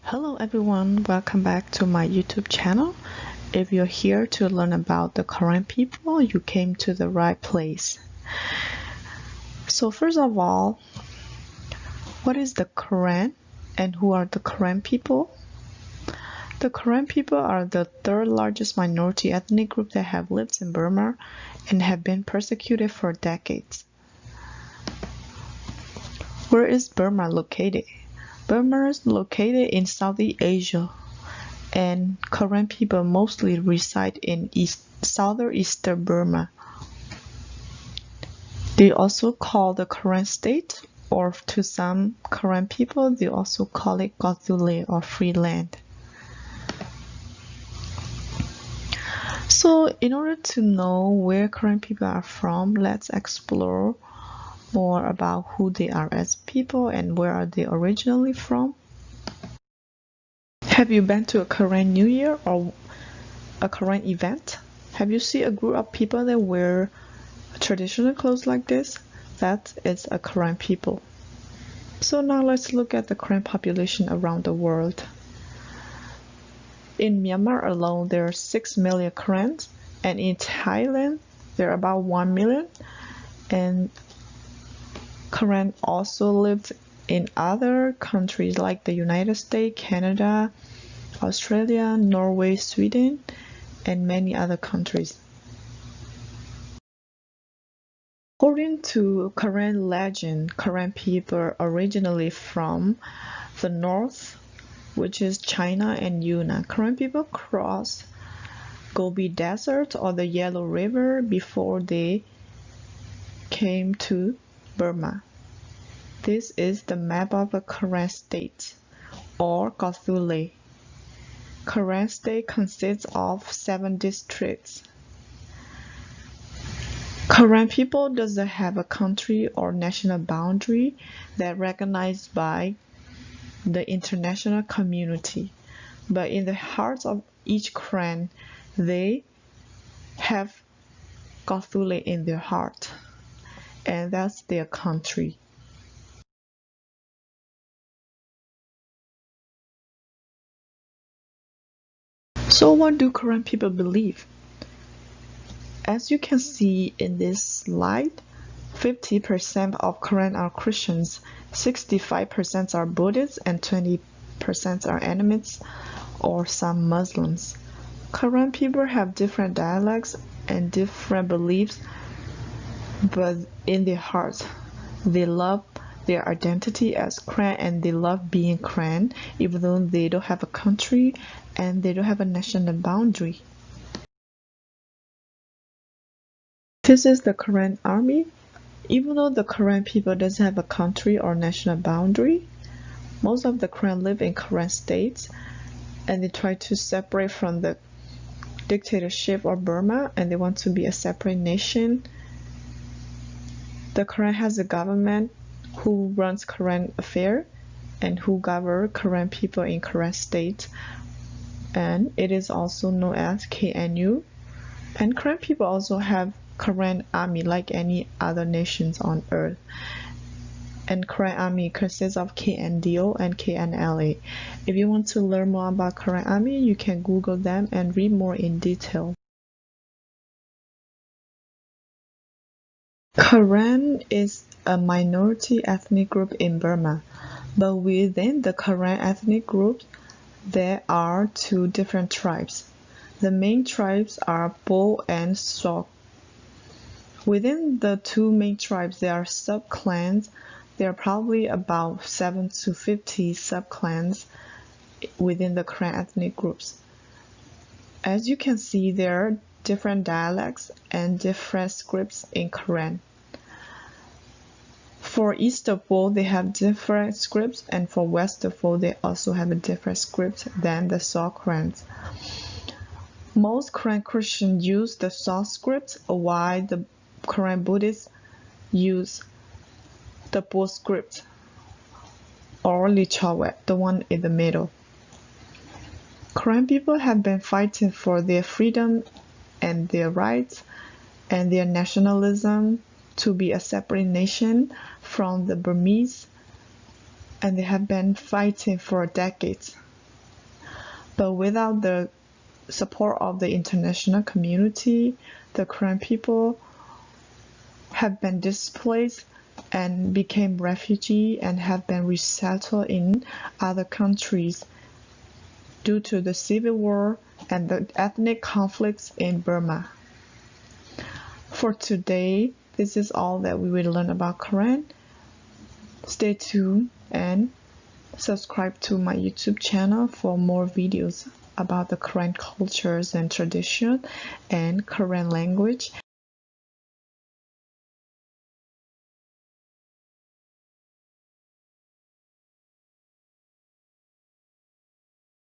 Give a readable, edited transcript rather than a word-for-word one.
Hello everyone, welcome back to my YouTube channel. If you're here to learn about the Karen people, you came to the right place. So first of all, what is the Karen and who are the Karen people? The Karen people are the third largest minority ethnic group that have lived in Burma and have been persecuted for decades. Where is Burma located? Burma is located in Southeast Asia, and Karen people mostly reside in southeastern Burma. They also call the Karen state, or to some Karen people, they also call it Gathule or free land. So in order to know where Karen people are from, let's explore more about who they are as people and where are they originally from. Have you been to a Karen New Year or a Karen event? Have you seen a group of people that wear traditional clothes like this? That is a Karen people. So now let's look at the Karen population around the world. In Myanmar alone, there are 6 million Karens, and in Thailand, there are about 1 million. And Karen also live in other countries like the United States, Canada, Australia, Norway, Sweden, and many other countries. According to Karen legend, Karen people are originally from the north, which is China and Yunnan. Karen people crossed Gobi Desert or the Yellow River before they came to Burma. This is the map of the Karen state, or Gathule. Karen state consists of 7 districts. Karen people doesn't have a country or national boundary that recognized by the international community, but in the hearts of each Karen, they have Gathule in their heart, and that's their country. So what do Karen people believe? As you can see in this slide, 50% of Karen are Christians, 65% are Buddhists, and 20% are animists or some Muslims. Karen people have different dialects and different beliefs, but in their hearts, they love their identity as Karen and they love being Karen, even though they don't have a country and they don't have a national boundary. This is the Karen army. Even though the Karen people doesn't have a country or national boundary, most of the Karen live in Karen states and they try to separate from the dictatorship of Burma and they want to be a separate nation. The Karen has a government who runs Karen affairs and who govern Karen people in Karen state, and it is also known as KNU. And Karen people also have Karen army like any other nations on earth. And Karen army consists of KNDO and KNLA. If you want to learn more about Karen army, you can Google them and read more in detail. Karen is a minority ethnic group in Burma, but within the Karen ethnic group, there are 2 different tribes. The main tribes are Bo and Sok. Within the 2 main tribes, there are sub-clans. There are probably about 7 to 50 sub-clans within the Karen ethnic groups. As you can see, there are different dialects and different scripts in Karen. For East of Bo, they have different scripts, and for West of Bo, they also have a different script than the Sok Karens. Most Karen Christians use the Sok script, while the Karen Buddhists use the Bo script, or Lichawet, the one in the middle. Karen people have been fighting for their freedom and their rights and their nationalism to be a separate nation from the Burmese, and they have been fighting for decades. But without the support of the international community, the Karen people have been displaced and became refugees and have been resettled in other countries due to the civil war and the ethnic conflicts in Burma. For today, this is all that we will learn about Karen. Stay tuned and subscribe to my YouTube channel for more videos about the Karen cultures and tradition and Karen language